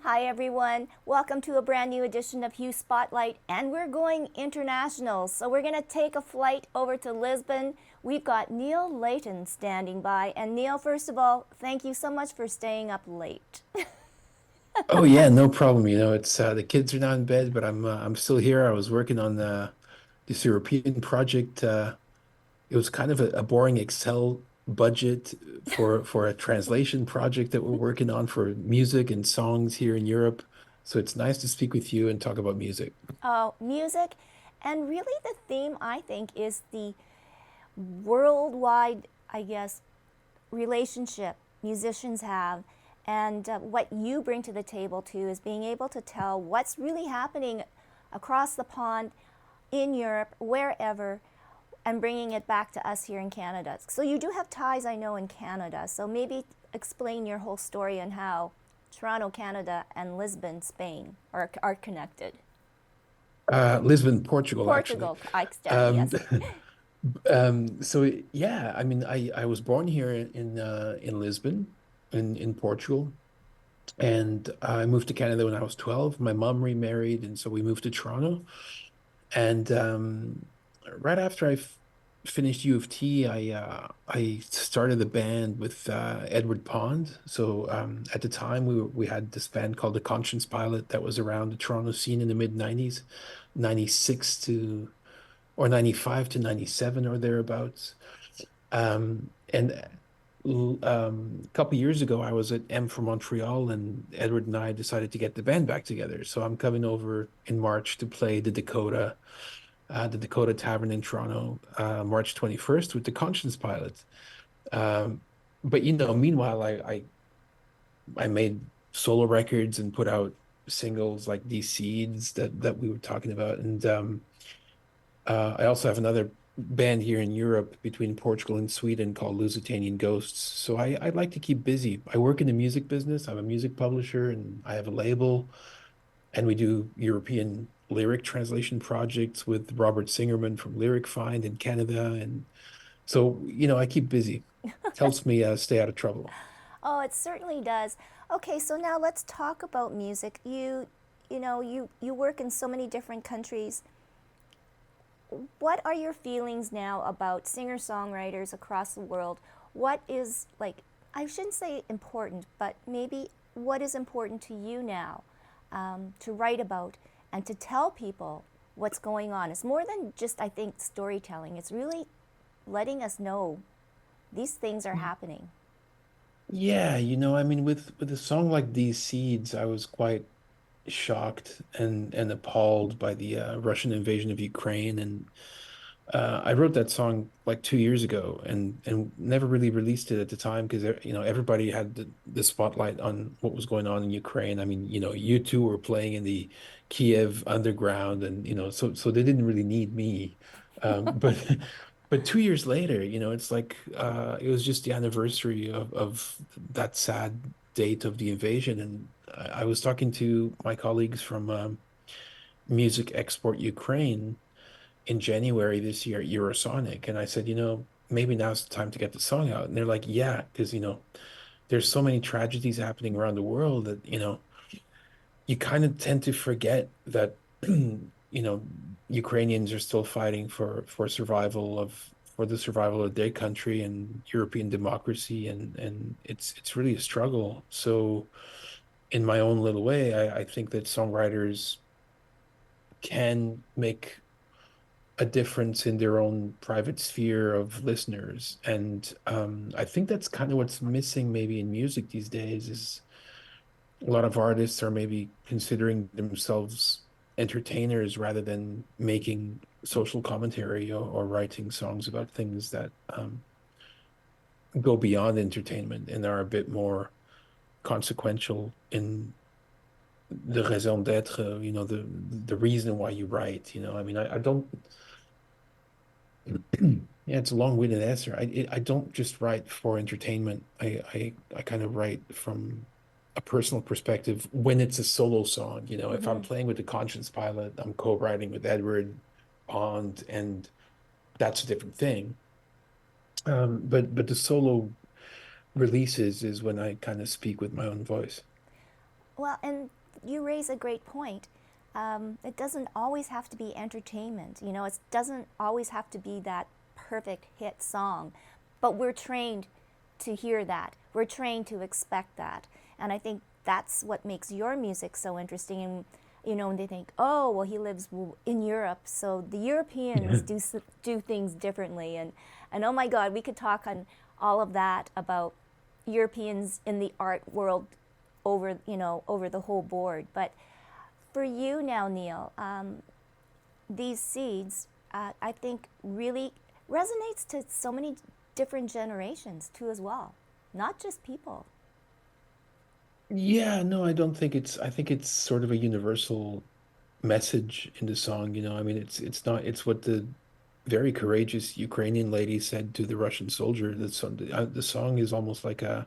Hi, everyone. Welcome to a brand new edition of Hugh Spotlight, and we're going international. So, we're going to take a flight over to Lisbon. We've got Neil Leyton standing by. And, Neil, first of all, thank you so much for staying up late. Oh yeah, no problem. It's the kids are now in bed, but I'm still here. I was working on this European project. It was kind of a boring Excel budget for a translation project that we're working on for music and songs here in Europe. So it's nice to speak with you and talk about music. Music, and really the theme, I think, is the worldwide, I guess, relationship musicians have. And what you bring to the table too is being able to tell what's really happening across the pond in Europe, wherever, and bringing it back to us here in Canada. So you do have ties, I know, in Canada. So maybe explain your whole story and how Toronto, Canada, and Lisbon, Spain are connected. Lisbon, Portugal, actually. Portugal, Um, yes. so yeah, I mean, I was born here in Lisbon, in Portugal. And I moved to Canada when I was 12. My mom remarried, and so we moved to Toronto. And right after I finished U of T, I started a band with Edward Pond. So at the time, we had this band called the Conscience Pilot that was around the Toronto scene in the mid 90s, 96 to or 95 to 97 or thereabouts. And a couple years ago, I was at M for Montreal, and Edward and I decided to get the band back together. So I'm coming over in March to play the Dakota Tavern in Toronto, March 21st with the Conscience Pilots. Um, but meanwhile, I made solo records and put out singles like these seeds that we were talking about, and I also have another band here in Europe between Portugal and Sweden called Lusitanian Ghosts. So I like to keep busy. I work in the music business. I'm a music publisher and I have a label, and we do European lyric translation projects with Robert Singerman from Lyric Find in Canada. And so, I keep busy. Helps me stay out of trouble. Oh, it certainly does. Okay, so now let's talk about music. You work in so many different countries. What are your feelings now about singer-songwriters across the world? What is, like, I shouldn't say important, but maybe what is important to you now, to write about and to tell people what's going on? It's more than just, I think, storytelling. It's really letting us know these things are happening. Yeah, I mean, with a song like These Seeds, I was quite shocked and appalled by the Russian invasion of Ukraine. And I wrote that song like 2 years ago and never really released it at the time because everybody had the spotlight on what was going on in Ukraine. I mean, you two were playing in the Kiev underground, and so they didn't really need me. But but 2 years later, it's like it was just the anniversary of that sad date of the invasion, and I was talking to my colleagues from Music Export Ukraine in January this year at Eurosonic, and I said, maybe now's the time to get the song out. And they're like, yeah, because there's so many tragedies happening around the world that you kind of tend to forget that Ukrainians are still fighting for the survival of their country and European democracy, and it's really a struggle. So in my own little way, I think that songwriters can make a difference in their own private sphere of listeners. And I think that's kind of what's missing maybe in music these days is a lot of artists are maybe considering themselves entertainers rather than making social commentary or writing songs about things that go beyond entertainment and are a bit more consequential in the raison d'être, the reason why you write. I mean, I don't. Yeah, it's a long-winded answer. I don't just write for entertainment. I kind of write from a personal perspective when it's a solo song. If I'm Mm-hmm. playing with the Conscience Pilot, I'm co-writing with Edward Pond, and that's a different thing. But the solo releases is when I kind of speak with my own voice. Well, and you raise a great point. It doesn't always have to be entertainment. You know, it doesn't always have to be that perfect hit song, but we're trained to hear that. We're trained to expect that. And I think that's what makes your music so interesting. And, you know, when they think, oh, well, he lives in Europe, so the Europeans Yeah. do things differently. And oh my God, we could talk on all of that about Europeans in the art world over, you know, over the whole board. But for you now, Neil, these seeds, I think, really resonates to so many different generations too, as well, not just people. Yeah, no, I don't think I think it's sort of a universal message in the song, you know. I mean, it's not it's what the very courageous Ukrainian lady said to the Russian soldier. The song is almost like a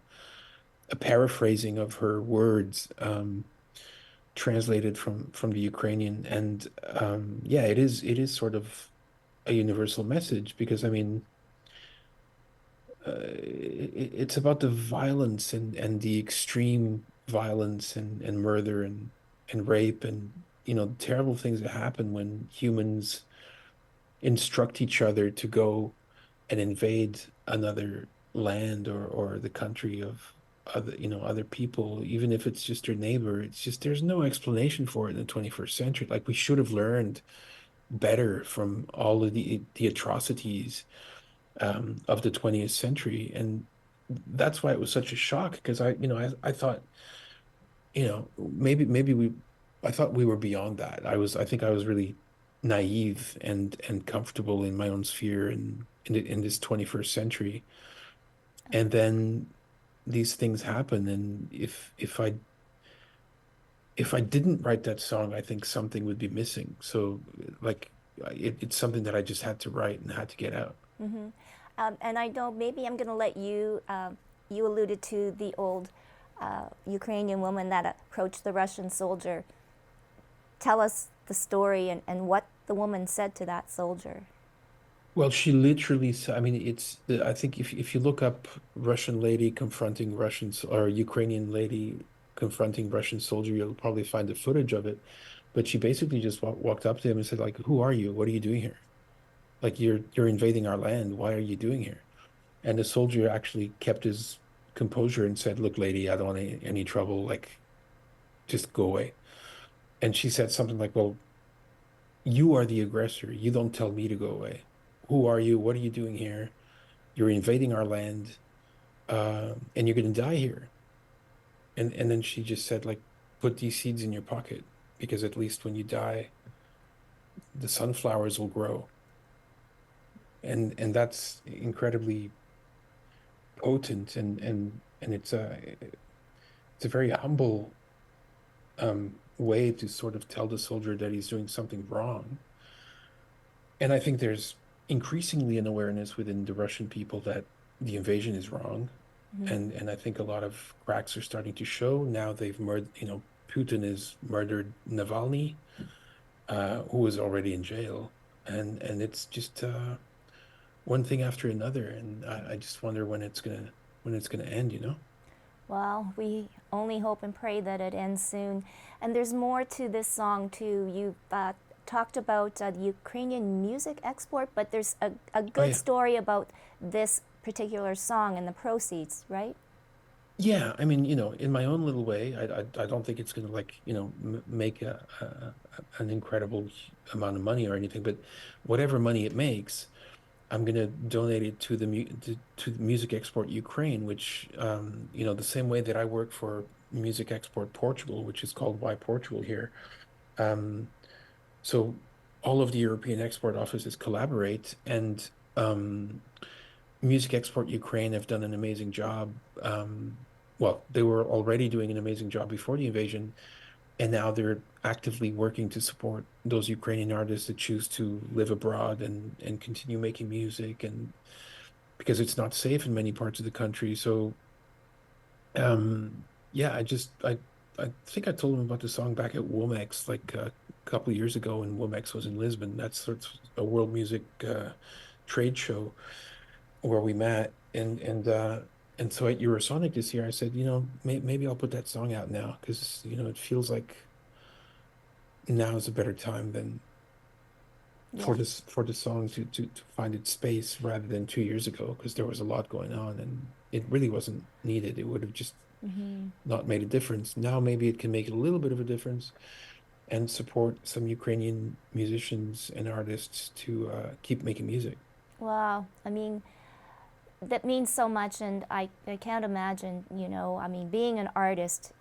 paraphrasing of her words, translated from the Ukrainian. And yeah, it is sort of a universal message because I mean, it's about the violence and the extreme violence and murder and rape and terrible things that happen when humans instruct each other to go and invade another land or the country of other people, even if it's just your neighbor. It's just there's no explanation for it in the 21st century. Like we should have learned better from all of the atrocities of the 20th century. And that's why it was such a shock because I thought, I thought we were beyond that. I think I was really naive and comfortable in my own sphere in this 21st century. And then these things happen. And if I didn't write that song, I think something would be missing. So like it's something that I just had to write and had to get out. Hmm. And I know maybe I'm going to let you, you alluded to the old Ukrainian woman that approached the Russian soldier. Tell us the story and what the woman said to that soldier. Well, she literally said, I mean, I think if you look up Russian lady confronting Russians or Ukrainian lady confronting Russian soldier, you'll probably find the footage of it. But she basically just walked up to him and said, like, who are you? What are you doing here? Like, you're invading our land. Why are you doing here? And the soldier actually kept his composure and said, look, lady, I don't want any trouble. Like, just go away. And she said something like, well, you are the aggressor. You don't tell me to go away. Who are you? What are you doing here? You're invading our land, and you're going to die here. And then she just said, like, put these seeds in your pocket because at least when you die, the sunflowers will grow. And that's incredibly potent and it's a very humble way to sort of tell the soldier that he's doing something wrong. And I think there's increasingly an awareness within the Russian people that the invasion is wrong. Hmm. And I think a lot of cracks are starting to show. Now they've murdered, Putin has murdered Navalny, who is already in jail. And it's just one thing after another. And I just wonder when it's gonna end. Well, we only hope and pray that it ends soon. And there's more to this song, too. You've talked about the Ukrainian music export, but there's a Oh good yeah. story about this particular song and the proceeds, right? Yeah, I mean, in my own little way, I don't think it's going to like, m make an incredible amount of money or anything, but whatever money it makes, I'm going to donate it to the Music Export Ukraine, which the same way that I work for Music Export Portugal, which is called Why Portugal here. Um, so all of the European export offices collaborate, and Music Export Ukraine have done an amazing job. Well, they were already doing an amazing job before the invasion, and now they're actively working to support those Ukrainian artists that choose to live abroad and continue making music, and because it's not safe in many parts of the country. So, yeah, I think I told him about the song back at Womex like a couple of years ago when Womex was in Lisbon. That's sort of a world music trade show where we met, and And so at Eurosonic this year, I said, maybe I'll put that song out now because, it feels like now is a better time than Yeah. for the song to find its space rather than 2 years ago because there was a lot going on and it really wasn't needed. It would have just Hmm. not made a difference. Now maybe it can make a little bit of a difference and support some Ukrainian musicians and artists to keep making music. Wow. I mean, that means so much, and I can't imagine, I mean, being an artist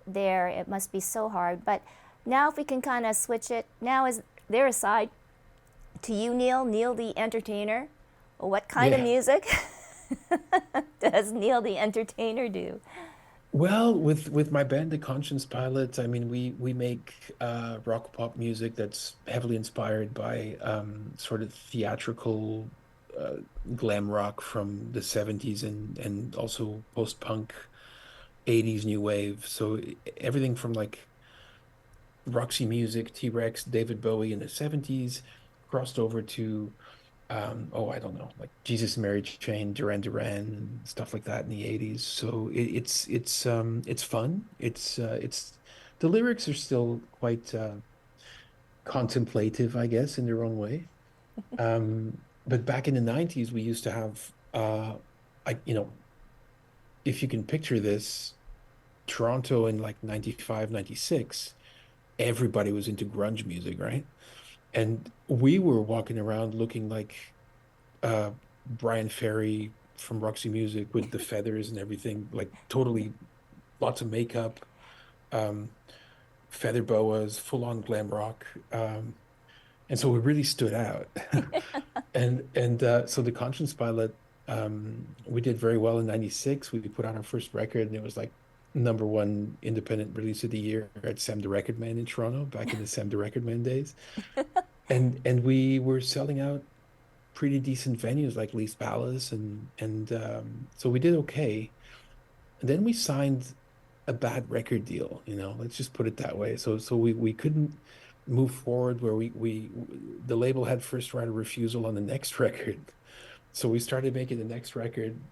there, it must be so hard. But now, if we can kind of switch it, now is there a side to you, Neil the entertainer? What kind of Yeah. music does Neil the entertainer do? Well, with my band, the Conscience Pilots, I mean, we make rock pop music that's heavily inspired by sort of theatrical uh, glam rock from the 70s and also post-punk 80s new wave. So everything from like Roxy Music, T-Rex, David Bowie in the 70s crossed over to oh, I don't know, like Jesus and Mary Chain, Duran Duran, and stuff like that in the 80s. So it's fun. It's the lyrics are still quite contemplative, I guess, in their own way. But back in the 90s, we used to have if you can picture this, Toronto in like 95, 96, everybody was into grunge music, right? And we were walking around looking like uh Brian Ferry from Roxy Music with the feathers and everything, like totally lots of makeup, um, feather boas, full on glam rock. And so we really stood out. And so the Conscience Pilot, we did very well in 96. We put out our first record and it was like number one independent release of the year at Sam the Record Man in Toronto back in the Sam the Record Man days. And we were selling out pretty decent venues like Lee's Palace and so we did okay. And then we signed a bad record deal, let's just put it that way. So we couldn't move forward where we the label had first right of refusal on the next record. So we started making the next record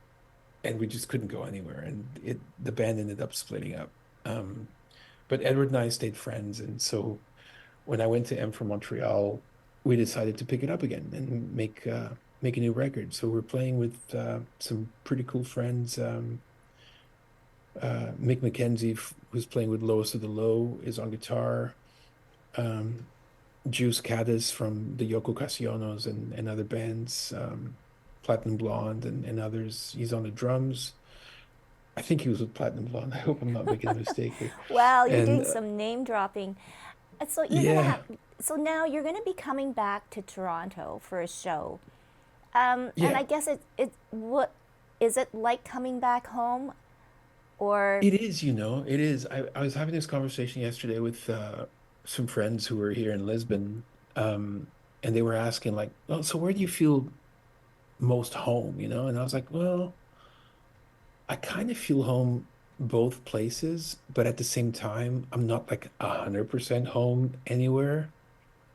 and we just couldn't go anywhere and the band ended up splitting up. Um, but Edward and I stayed friends and so when I went to M from Montreal, we decided to pick it up again and make a new record. So we're playing with some pretty cool friends. Mick McKenzie, who's playing with Lois of the Low, is on guitar. Um, Juice Caddis from the Yoko Casionos and other bands, Platinum Blonde and others. He's on the drums. I think he was with Platinum Blonde. I hope I'm not making a mistake here. Well, you're And doing some name dropping. So you're gonna have. yeah, So now you're gonna be coming back to Toronto for a show. And I yeah, guess what is it like coming back home? Or it is, it is. I was having this conversation yesterday with some friends who were here in Lisbon, and they were asking like, "Oh, so where do you feel most home?" And I was like, "Well, I kind of feel home both places, but at the same time, I'm not like 100% home anywhere.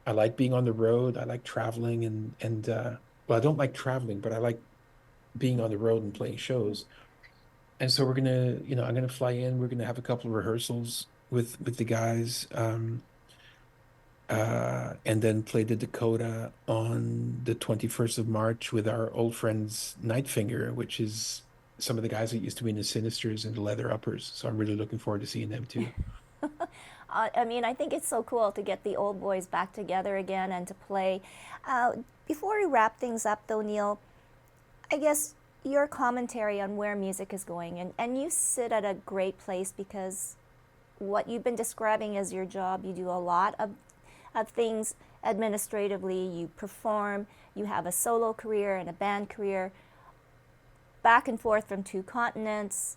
I like being on the road. I like traveling and well, I don't like traveling, but I like being on the road and playing shows. And so I'm gonna fly in. We're gonna have a couple of rehearsals with the guys, and then play the Dakota on the 21st of March with our old friends Nightfinger, which is some of the guys that used to be in the Sinisters and the Leather Uppers. So I'm really looking forward to seeing them too. I mean, I think it's so cool to get the old boys back together again and to play. Uh, Before we wrap things up, though, Neil, I guess your commentary on where music is going, and you sit at a great place because what you've been describing as your job, you do a lot of things administratively, you perform, you have a solo career and a band career, back and forth from two continents.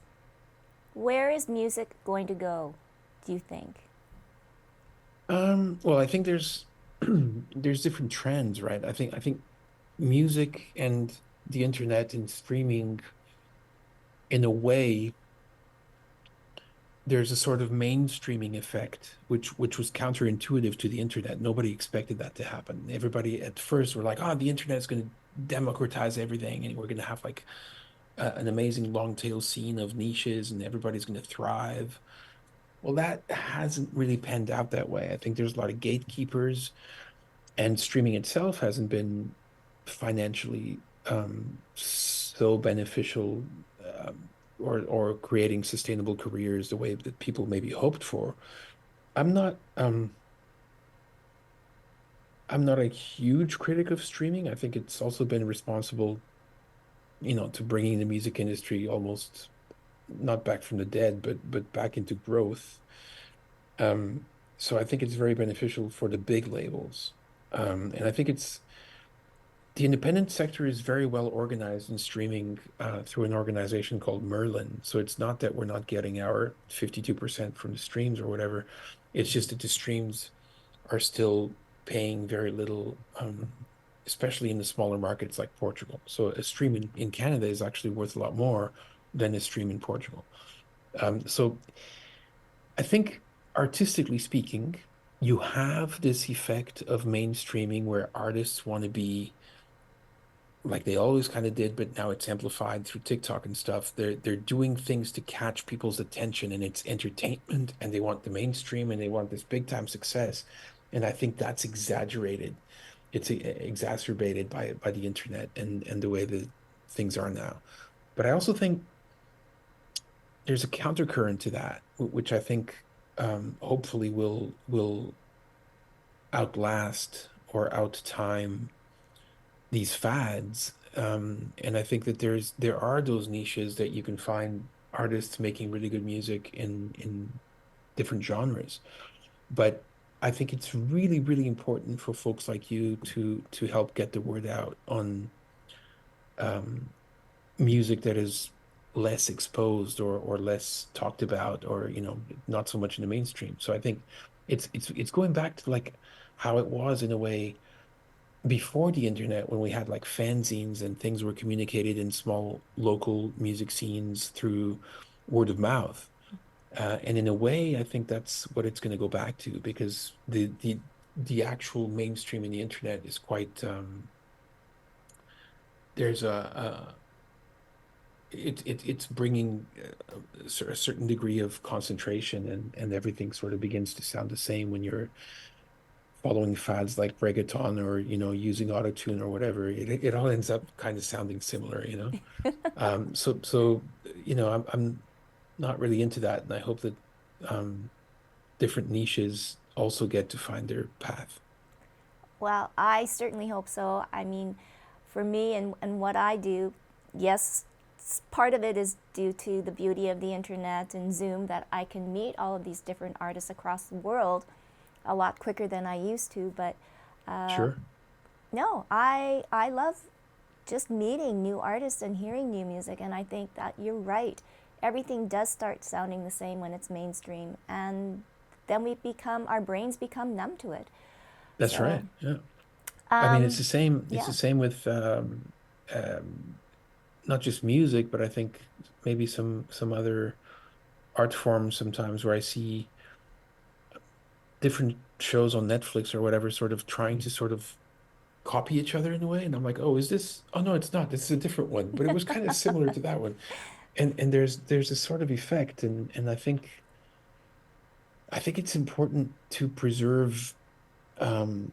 Where is music going to go, do you think? Well, I think there's there's different trends, right? I think music and the internet and streaming, in a way, there's a sort of mainstreaming effect, which was counterintuitive to the internet. Nobody expected that to happen. Everybody at first were like, "Oh, the internet is going to democratize everything, and we're going to have like an amazing long tail scene of niches and everybody's going to thrive. Well, that hasn't really panned out that way. I think there's a lot of gatekeepers, and streaming itself hasn't been financially so beneficial, or creating sustainable careers the way that people maybe hoped for. I'm not I'm not a huge critic of streaming. I think it's also been responsible, to bringing the music industry almost not back from the dead, but back into growth. Um, so I think it's very beneficial for the big labels. And I think it's the independent sector is very well organized in streaming through an organization called Merlin. So it's not that we're not getting our 52% from the streams or whatever. It's just that the streams are still paying very little, especially in the smaller markets like Portugal. So a stream in Canada is actually worth a lot more than a stream in Portugal. So I think artistically speaking, you have this effect of mainstreaming where artists want to be like they always kind of did, but now it's amplified through TikTok and stuff. They're doing things to catch people's attention, and it's entertainment, and they want the mainstream, and they want this big time success. And I think that's exaggerated. It's exacerbated by the internet and the way that things are now. But I also think there's a countercurrent to that, which I think hopefully will outlast or outtime these fads. And I think that there are those niches that you can find artists making really good music in different genres. But I think it's really, really important for folks like you to help get the word out on um, music that is less exposed or less talked about or not so much in the mainstream. So I think it's going back to like how it was in a way before the internet when we had like fanzines and things were communicated in small local music scenes through word of mouth. And in a way, I think that's what it's going to go back to because the actual mainstream in the internet is quite there's it's bringing a certain degree of concentration and everything sort of begins to sound the same when you're following fads like reggaeton or using autotune or whatever. It all ends up kind of sounding similar. I'm not really into that, and I hope that um, different niches also get to find their path. Well, I certainly hope so. I mean, for me and what I do, yes, part of it is due to the beauty of the internet and Zoom that I can meet all of these different artists across the world a lot quicker than I used to. But Sure. no, I love just meeting new artists and hearing new music. And I think that you're right. Everything does start sounding the same when it's mainstream, and then our brains become numb to it. That's So, right. Yeah. I mean, it's um, the same. It's the yeah. same with um, not just music, but I think maybe some other art forms sometimes where I see different shows on Netflix or whatever, sort of trying to sort of copy each other in a way. And I'm like, oh, is this? Oh no, it's not. This is a different one, but it was kind of similar to that one. And there's this sort of effect, and I think it's important to preserve um,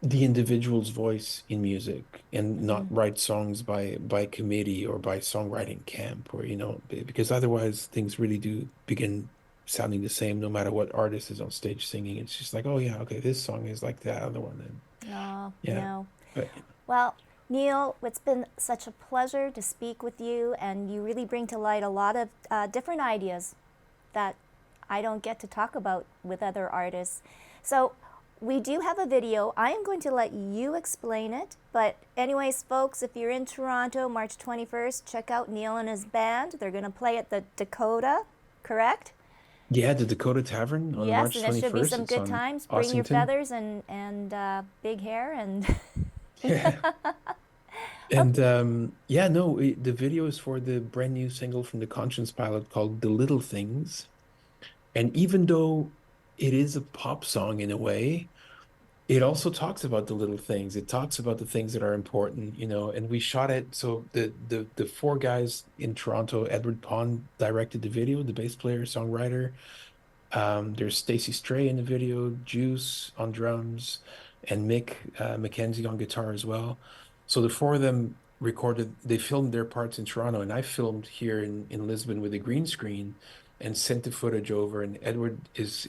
the individual's voice in music and not Mm-hmm. write songs by committee or by songwriting camp or because otherwise things really do begin sounding the same no matter what artist is on stage singing. It's just like, oh yeah, okay, this song is like that other one, and Oh, yeah. no. But Well, Neil, it's been such a pleasure to speak with you, and you really bring to light a lot of different ideas that I don't get to talk about with other artists. So, we do have a video. I am going to let you explain it. But, anyways, folks, if you're in Toronto, March 21st, check out Neil and his band. They're going to play at the Dakota, correct? yeah, the Dakota Tavern on Yes, March and it should be 21st. some It's good on times. Bring your Ossington. feathers and big hair and. Yeah. And yeah, no, the video is for the brand new single from the Conscience Pilot called The Little Things. And even though it is a pop song in a way, It also talks about the little things. It talks about the things that are important, and we shot it. So the four guys in Toronto, Edward Pond directed the video, the bass player, songwriter. There's Stacey Stray in the video, Juice on drums, and Mick McKenzie on guitar as well. So the four of them they filmed their parts in Toronto, and I filmed here in Lisbon with a green screen and sent the footage over. And Edward is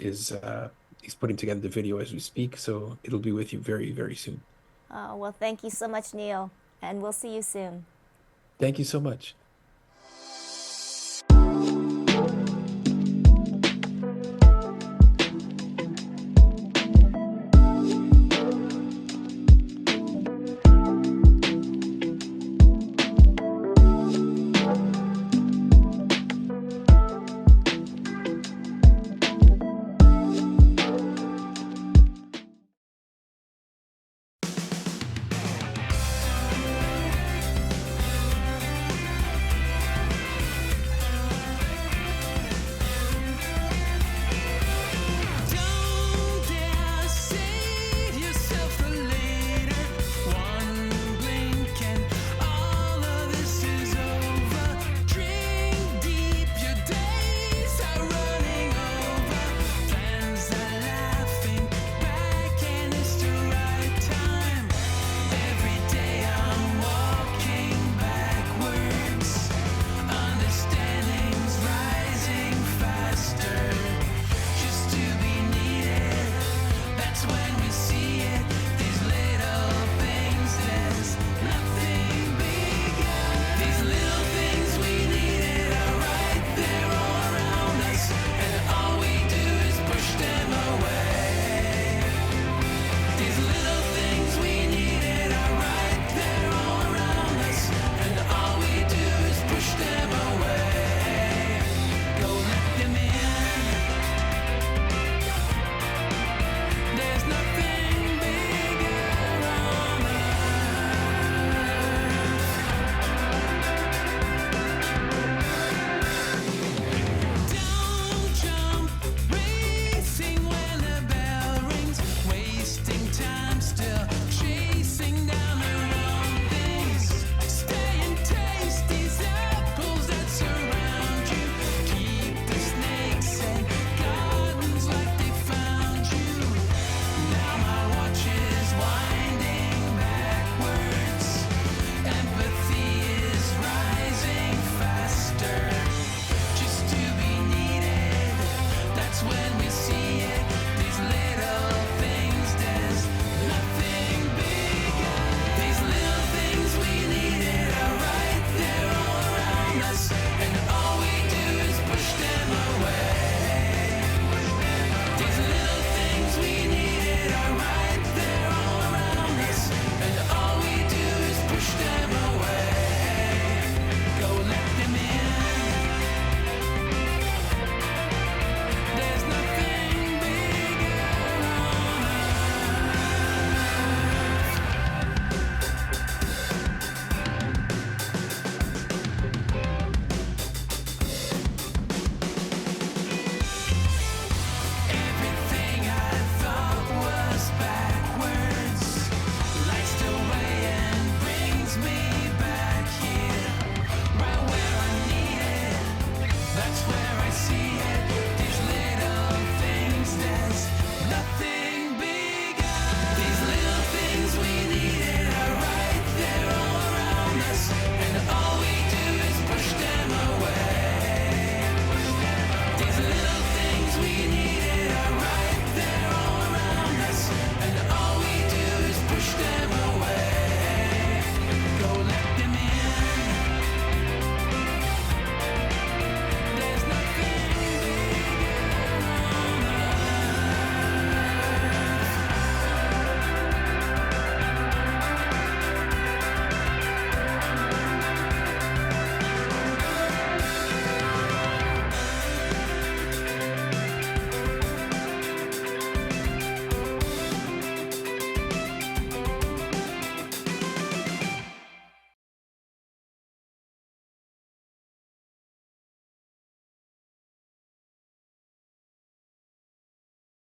he's putting together the video as we speak, so it'll be with you very, very soon. Well, thank you so much, Neil, and we'll see you soon. Thank you so much.